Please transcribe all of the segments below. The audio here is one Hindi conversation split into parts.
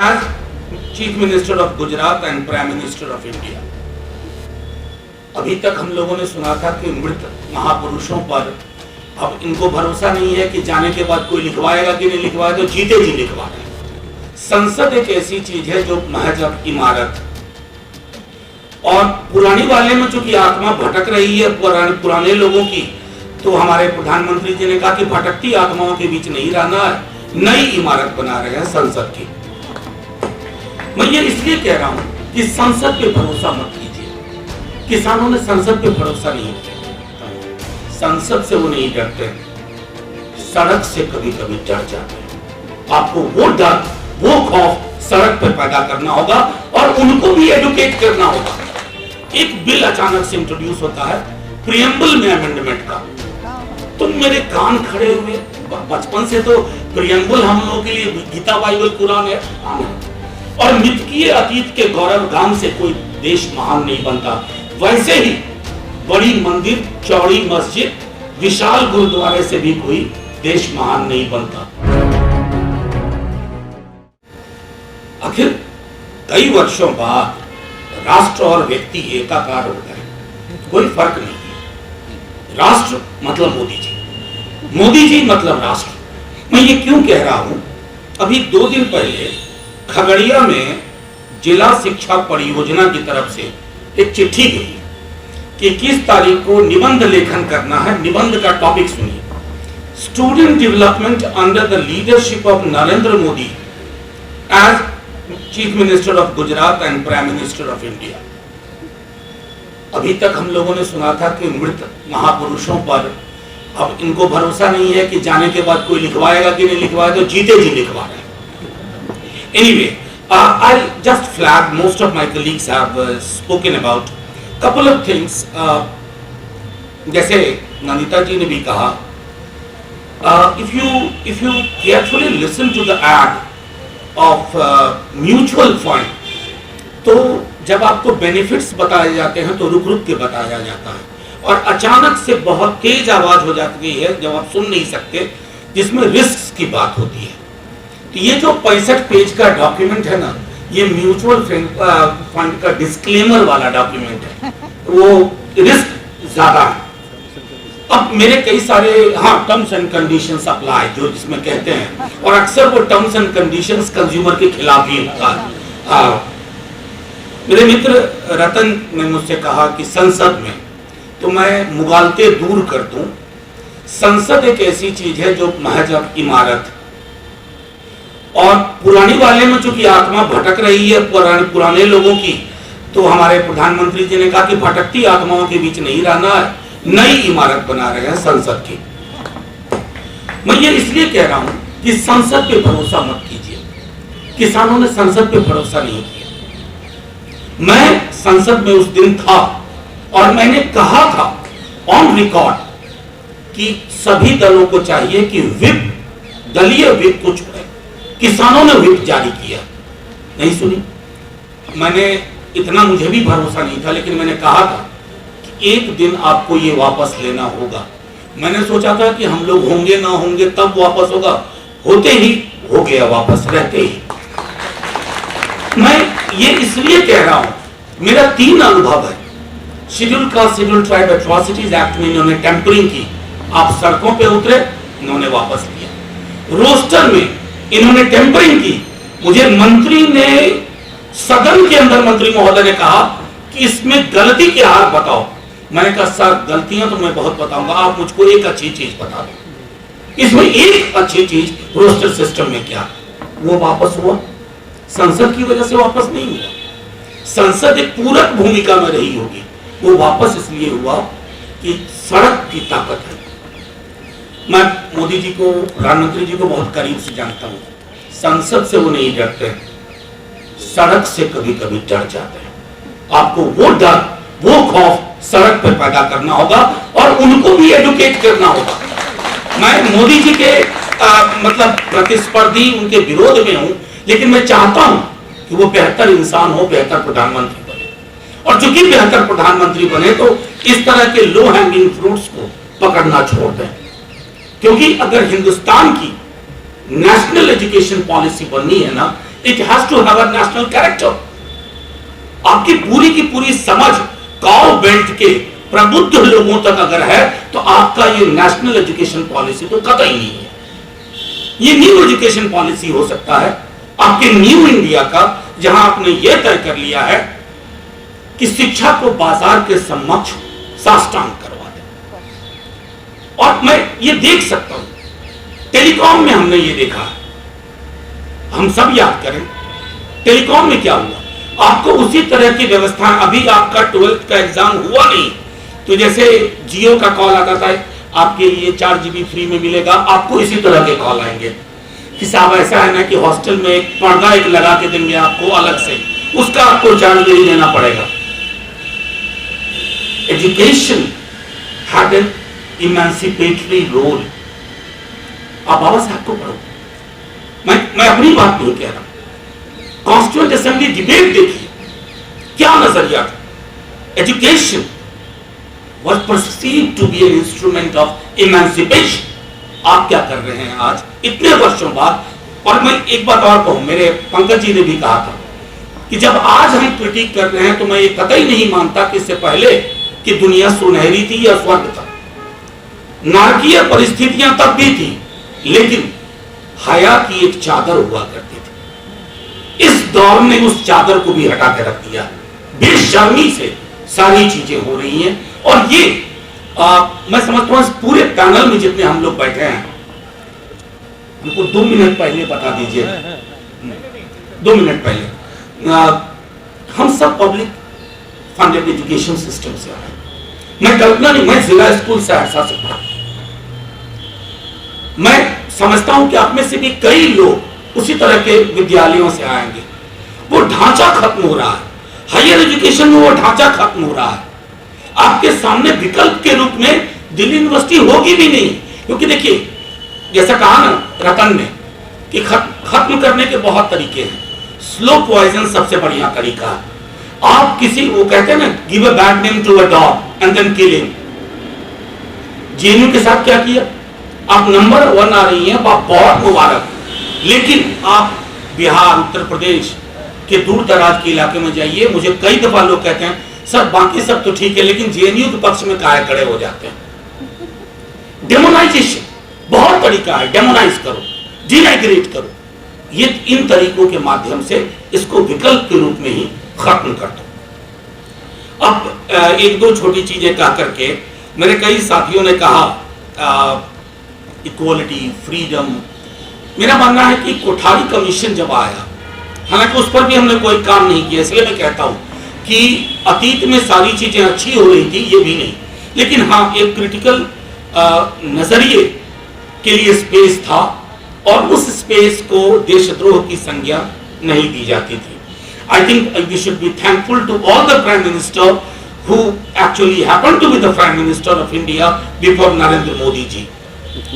As Chief Minister of Gujarat and Prime Minister of India, अभी तक हम लोगों ने सुना था कि मृत महापुरुषों पर अब इनको भरोसा नहीं है कि जाने के बाद कोई लिखवाएगा कि नहीं लिखवाएगा, तो जीते जी लिखवा रहे। संसद एक ऐसी चीज है जो महज अब इमारत और पुरानी वाले में चूंकि आत्मा भटक रही है पुराने लोगों की, तो हमारे प्रधानमंत्री जी ने कहा कि भटकती आत्माओं के बीच नहीं रहना है, नई इमारत बना रहे हैं संसद की। मैं ये इसलिए कह रहा हूं कि संसद पे भरोसा मत कीजिए। किसानों ने संसद पे भरोसा नहीं किया, संसद से वो नहीं डरते, सड़क से कभी कभी डर जाते हैं। आपको वो डर, वो खौफ सड़क पे पैदा करना होगा और उनको भी एडुकेट करना होगा। एक बिल अचानक से इंट्रोड्यूस होता है प्रियम्बल में अमेंडमेंट का, तुम मेरे कान खड़े हुए। बचपन से तो प्रियम्बल हम लोगों के लिए गीता बाइबल कुरान है, और मिथकीय अतीत के गौरव गान से कोई देश महान नहीं बनता, वैसे ही बड़ी मंदिर, चौड़ी मस्जिद, विशाल गुरुद्वारे से भी कोई देश महान नहीं बनता। आखिर कई वर्षों बाद राष्ट्र और व्यक्ति एकाकार हो गए, कोई फर्क नहीं है। राष्ट्र मतलब मोदी जी मतलब राष्ट्र। मैं ये क्यों कह रहा हूं, अभी 2 दिन पहले खगड़िया में जिला शिक्षा परियोजना की तरफ से एक चिट्ठी गई कि 21 तारीख को निबंध लेखन करना है। निबंध का टॉपिक सुनिए, student development under the leadership of Narendra Modi as chief minister of Gujarat and prime minister of India. अभी तक हम लोगों ने सुना था कि मृत महापुरुषों पर अब इनको भरोसा नहीं है कि जाने के बाद कोई लिखवाएगा कि नहीं लिखवाएगा, तो जीते जी लिखवा रहे हैं। Anyway, I'll just flag, most of my colleagues have spoken about couple of things. जैसे नंदिता जी ने भी कहा, if you carefully listen to the ad of mutual fund, तो जब आपको बेनिफिट्स बताए जाते हैं तो रुक रुक के बताया जाता है, और अचानक से बहुत तेज आवाज हो जाती है जब आप सुन नहीं सकते, जिसमें रिस्क की बात होती है। तो ये जो 65 पेज का डॉक्यूमेंट है ना, ये म्यूचुअल फंड का डिस्क्लेमर वाला डॉक्यूमेंट है, वो रिस्क ज्यादा है। अब मेरे कई सारे टर्म्स एंड कंडीशंस अप्लाई जो जिसमें कहते हैं, और अक्सर वो टर्म्स एंड कंडीशंस कंज्यूमर के खिलाफ ही होता है। मेरे मित्र रतन ने मुझसे कहा कि संसद में, तो मैं मुगालते दूर कर दूं, संसद एक ऐसी चीज है जो महज अब इमारत और पुरानी वाले में चूंकि आत्मा भटक रही है पुराने लोगों की, तो हमारे प्रधानमंत्री जी ने कहा कि भटकती आत्माओं के बीच नहीं रहना है, नई इमारत बना रहे हैं संसद की। मैं ये इसलिए कह रहा हूं कि संसद पे भरोसा मत कीजिए। किसानों ने संसद पे भरोसा नहीं किया। मैं संसद में उस दिन था और मैंने कहा था ऑन रिकॉर्ड कि सभी दलों को चाहिए कि दलीय व्हिप को छोड़े। किसानों ने व्हिप जारी किया, नहीं सुनी। मैंने इतना, मुझे भी भरोसा नहीं था, लेकिन मैंने कहा था कि एक दिन आपको ये वापस लेना होगा। मैंने सोचा था कि हम लोग होंगे ना होंगे तब वापस होगा, होते ही हो गया वापस, रहते ही। मैं ये इसलिए कह रहा हूं, मेरा 3 अनुभव है। शेड्यूल ट्राइब एट्रॉसिटीज एक्ट में इन्होंने टेम्परिंग की, आप सड़कों पे उतरे, इन्होंने वापस लिया। रोस्टर में इन्होंने टेम्परिंग की, मुझे मंत्री ने, सदन के अंदर मंत्री महोदय ने कहा कि इसमें गलती क्या है बताओ। मैंने कहा सर गलतियां तो मैं बहुत बताऊंगा, आप मुझको एक अच्छी चीज बता दो। इसमें एक अच्छी चीज रोस्टर सिस्टम में क्या, वो वापस हुआ। संसद की वजह से वापस नहीं हुआ, संसद एक पूरक भूमिका में रही होगी। वो वापस इसलिए हुआ कि सड़क की ताकत है। मैं मोदी जी को, प्रधानमंत्री जी को बहुत करीब से जानता हूं, संसद से वो नहीं डरते, सड़क से कभी कभी डर जाते हैं। आपको वो डर, वो खौफ सड़क पर पैदा करना होगा और उनको भी एडुकेट करना होगा। मैं मोदी जी के मतलब प्रतिस्पर्धी, उनके विरोध में हूं, लेकिन मैं चाहता हूं कि वो बेहतर इंसान हो, बेहतर प्रधानमंत्री बने। और चूंकि बेहतर प्रधानमंत्री बने तो इस तरह के लो हैंगिंग फ्रूट्स को पकड़ना छोड़ दें, क्योंकि अगर हिंदुस्तान की नेशनल एजुकेशन पॉलिसी बननी है ना, it has to have a national character. आपकी पूरी की पूरी समझ काउ बेल्ट के प्रबुद्ध लोगों तक अगर है तो आपका ये नेशनल एजुकेशन पॉलिसी तो कतई नहीं है। ये न्यू एजुकेशन पॉलिसी हो सकता है आपके न्यू इंडिया का, जहां आपने ये तय कर लिया है कि शिक्षा को बाजार के समक्ष साष्टांग करवा दे। और मैं ये देख सकता हूं, टेलीकॉम में हमने ये देखा, हम सब याद करें टेलीकॉम में क्या हुआ। आपको उसी तरह की व्यवस्था, अभी आपका 12th का एग्जाम हुआ नहीं तो जैसे जियो का कॉल आता था आपके ये 4 GB फ्री में मिलेगा, आपको इसी तरह के कॉल आएंगे कि साहब ऐसा है ना कि हॉस्टल में एक पर्दा एक लगा के देंगे आपको अलग से, उसका आपको चार्ज नहीं देना पड़ेगा। Education had an emancipatory role. आप बाबा साहब को पढ़ो, मैं अपनी बात नहीं कह रहा। कॉन्स्टिट्यूएंट असेंबली डिबेट देखिए, क्या नजरिया था। Education was perceived to be an instrument of emancipation। आप क्या कर रहे हैं आज इतने वर्षों बाद। और मैं एक बात और कहूं, मेरे पंकज जी ने भी कहा था कि जब आज हम क्रिटिक कर रहे हैं तो मैं ये कतई नहीं मानता कि इससे पहले कि दुनिया सुनहरी थी या स्वर्ग था। नारकीय परिस्थितियां तब भी थी, लेकिन हया की एक चादर हुआ करती थी। इस दौर ने उस चादर को भी हटा के रख दिया। बेशर्मी से सारी चीजें हो रही हैं। और ये मैं समझता हूं पूरे पैनल में जितने हम लोग बैठे हैं, हमको 2 मिनट पहले बता दीजिए, 2 मिनट पहले हम सब पब्लिक फंडेड एजुकेशन सिस्टम से आए। मैं कल्पना नहीं, मैं जिला स्कूल सहरसा से पढ़ा। मैं समझता हूं कि आप में से भी कई लोग उसी तरह के विद्यालयों से आएंगे। वो ढांचा खत्म हो रहा है, हायर एजुकेशन में वो ढांचा खत्म हो रहा है। आपके सामने विकल्प के रूप में दिल्ली यूनिवर्सिटी होगी भी नहीं, क्योंकि देखिए जैसा कहा ना रतन ने कि खत्म करने के बहुत तरीके हैं, स्लो पॉइजन सबसे बढ़िया तरीका है। आप किसी, वो कहते हैं ना, give a bad name to a dog and then kill him. JNU के साथ क्या किया, आप नंबर 1 आ रही हैं, बहुत मुबारक, लेकिन आप बिहार उत्तर प्रदेश के दूर दराज के इलाके में जाइए, मुझे कई दफा लोग कहते हैं सर बाकी सब तो ठीक है लेकिन जेएनयू के पक्ष में काहे खड़े हो जाते हैं। डेमोनाइजेशन बहुत तरीका है, डेमोनाइज करो, डिनाइग्रेट करो, ये इन तरीकों के माध्यम से इसको विकल्प के रूप में ही खत्म कर दो। अब एक दो छोटी चीजें कह करके मेरे कई साथियों ने कहा इक्वालिटी, फ्रीडम। मेरा मानना है कि कोठारी कमीशन जब आया, हालांकि उस पर भी हमने कोई काम नहीं किया, इसलिए मैं कहता हूं कि अतीत में सारी चीजें अच्छी हो रही थी, ये भी नहीं, लेकिन हाँ एक क्रिटिकल नजरिए के लिए स्पेस था और उस स्पेस को देशद्रोह की संज्ञा नहीं दी जाती थी। I think we should be thankful to all the prime minister who actually happen to be the prime minister of India before Narendra Modi ji,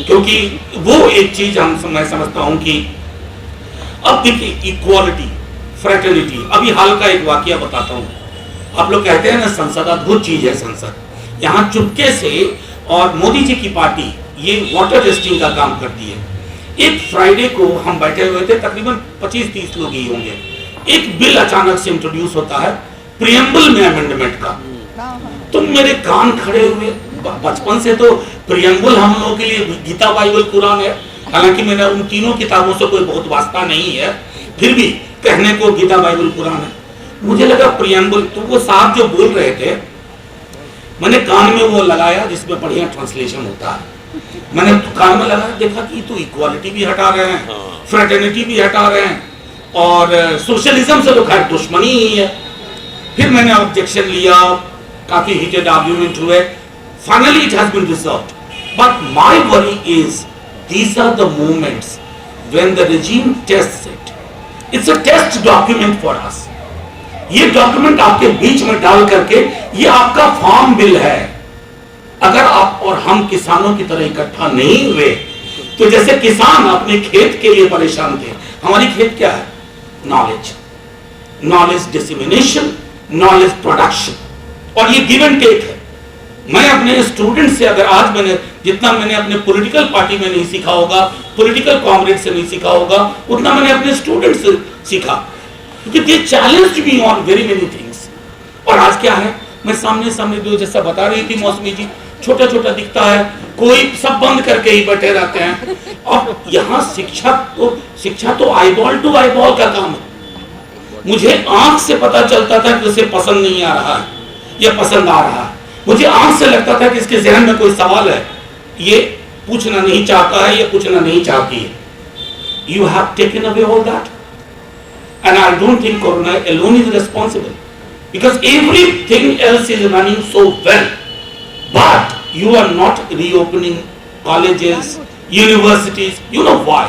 क्योंकि वो एक चीज मैं समझता हूं कि अब देखिए इक्वालिटी, फ्रेटर्निटी। अभी हाल का एक वाकया बताता हूं। आप लोग कहते हैं ना संसद अद्भुत चीज है, संसद यहां चुपके से, और मोदी जी की पार्टी ये वाटर टेस्टिंग का काम करती है। एक फ्राइडे को हम बैठे हुए थे, तकरीबन 25-30 लोग ही होंगे, एक बिल अचानक से इंट्रोड्यूस होता है प्रियम्बल में अमेंडमेंट का। तुम मेरे कान खड़े हुए, बचपन से तो प्रियम्बल हम लोगों के लिए गीता बाइबल कुरान है, हालांकि मेरा उन तीनों किताबों से कोई बहुत वास्ता नहीं है, फिर भी कहने को गीता बाइबल कुरान है। मुझे लगा प्रियम्बल, तो वो साहब जो बोल रहे थे, मैंने कान में वो लगाया जिसमें बढ़िया ट्रांसलेशन होता है, मैंने कान में लगाया, देखा कि तो इक्वालिटी भी हटा रहे हैं, फ्रेटर्निटी भी हटा रहे हैं, और सोशलिज्म से तो खैर दुश्मनी ही है। फिर मैंने ऑब्जेक्शन लिया, काफी हीटेड आर्ग्यूमेंट हुए, finally it has been resolved. But my worry is these are the moments when the regime tests it. It's a test document for us. ये डॉक्यूमेंट आपके बीच में डाल करके, ये आपका फार्म बिल है। अगर आप और हम किसानों की तरह इकट्ठा नहीं हुए तो जैसे किसान अपने खेत के लिए परेशान थे, हमारी खेत क्या है, knowledge, knowledge dissemination, knowledge production, और ये गिव एंड टेक है। मैं अपने स्टूडेंट से, अगर आज मैंने जितना मैंने अपने पॉलिटिकल पार्टी में नहीं सीखा होगा, पॉलिटिकल कॉमरेड से नहीं सीखा होगा, उतना मैंने अपने स्टूडेंट से सीखा, क्योंकि they challenged me on very many things. और आज क्या है, मैं सामने सामने दो, जैसा बता रही थी मौसमी जी, छोटा छोटा दिखता है, कोई सब बंद करके ही बैठे रहते हैं। और यहाँ शिक्षा तो आईबॉल टू आईबॉल का काम है। मुझे आंख से पता चलता था कि उसे पसंद नहीं आ रहा है या पसंद आ रहा है। मुझे आंख से लगता था कि इसके जहन में कोई सवाल है, ये पूछना नहीं चाहता है, ये पूछना नहीं चाहती है। You have taken away all that, and I don't think Corona alone is responsible, because everything else is running so well, but you are not reopening colleges, universities. You know why?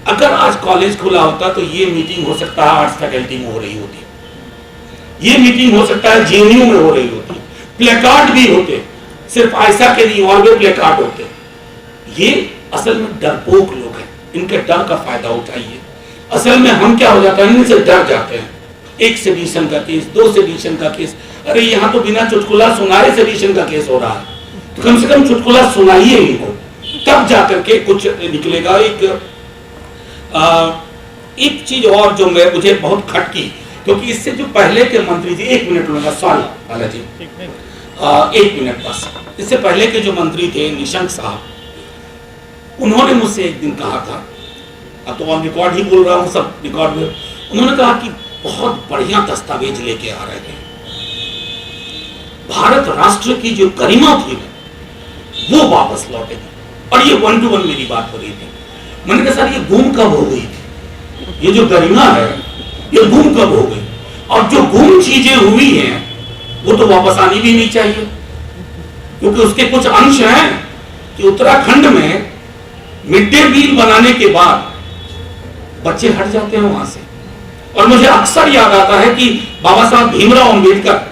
अगर आज कॉलेज खुला होता तो ये मीटिंग हो सकता है आर्ट्स फैकल्टी में हो रही होती, ये मीटिंग हो सकता है जेएनयू में हो रही होती, प्लेकार्ड भी होते, सिर्फ आयशा के नहीं और भी प्लेकार्ड होते। ये असल में डरपोक लोग हैं, इनके डर का फायदा उठाइए। असल में हम क्या हो जाता है, इनसे डर जाते हैं। एक सेडिशन का केस, 2 सेडिशन का केस, अरे यहाँ तो बिना चुटकुला सुनाए सेडिशन का केस हो रहा है, तो कम से कम चुटकुला सुनाइए इनको, तब जाकर के कुछ निकलेगा। एक चीज और जो मुझे बहुत खटकी, क्योंकि इससे जो पहले के मंत्री थे, 1 मिनट उनका सवाल वाला जी, 1 मिनट बस। इससे पहले के जो मंत्री थे निशंक साहब, उन्होंने मुझसे एक दिन कहा था, अब तो ऑन रिकॉर्ड ही बोल रहा हूँ, सब रिकॉर्ड में, उन्होंने कहा कि बहुत बढ़िया दस्तावेज लेके आ रहे थे, भारत राष्ट्र की जो गरिमा थी वो वापस लौटेगी। और ये 1 to 1 मेरी बात हो रही थी। मैंने कहा सर ये गुम कब हो गई थी, ये जो गरिमा है ये गुम कब हो गई, और जो गुम चीजें हुई हैं वो तो वापस आनी भी नहीं चाहिए, क्योंकि उसके कुछ अंश हैं कि उत्तराखंड में मिड डे मील बनाने के बाद बच्चे हट जाते हैं वहां से। और मुझे अक्सर याद आता है कि बाबा साहब भीमराव अंबेडकर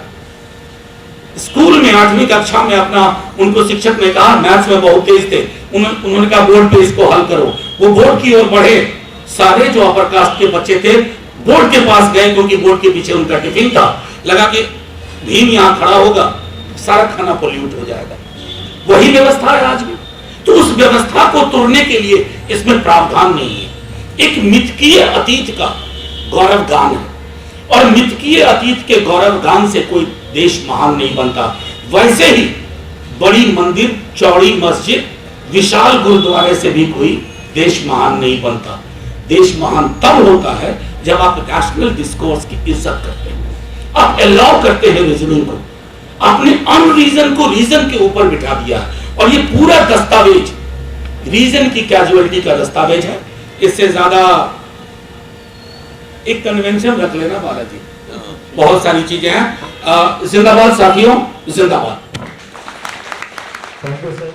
स्कूल में 8वीं कक्षा में अपना, उनको शिक्षक ने कहा, मैथ्स में बहुत तेज थे, उन्होंने कहा बोर्ड पे इसको हल करो। वो बोर्ड की ओर बढ़े, सारे जो अपर कास्ट के बच्चे थे बोर्ड के पास गए, क्योंकि बोर्ड के पीछे उनका टिफिन था। लगा कि भीम यहाँ खड़ा होगा, सारा खाना पोल्यूट हो जाएगा। वही व्यवस्था है आज भी। तो उस व्यवस्था को तोड़ने के लिए इसमें प्रावधान नहीं है। एक मिथकीय अतीत का गौरव गान है, और मिथकीय अतीत के गौरव गान से कोई देश महान नहीं बनता। वैसे ही बड़ी मंदिर, चौड़ी मस्जिद, विशाल गुरुद्वारे से भी कोई देश महान नहीं बनता। देश महान तब होता है जब आप नेशनल डिस्कोर्स की इज्जत करते हैं, आप अलाउ करते हैं रीजनिंग को। आपने अनरीजन को रीजन के ऊपर बिठा दिया, और ये पूरा दस्तावेज रीजन की कैजुअलिटी का दस्तावेज है। इससे ज्यादा एक कन्वेंशन रख लेना बालाजी, बहुत सारी चीजें हैं। जिंदाबाद साथियों, जिंदाबाद। Thank you sir.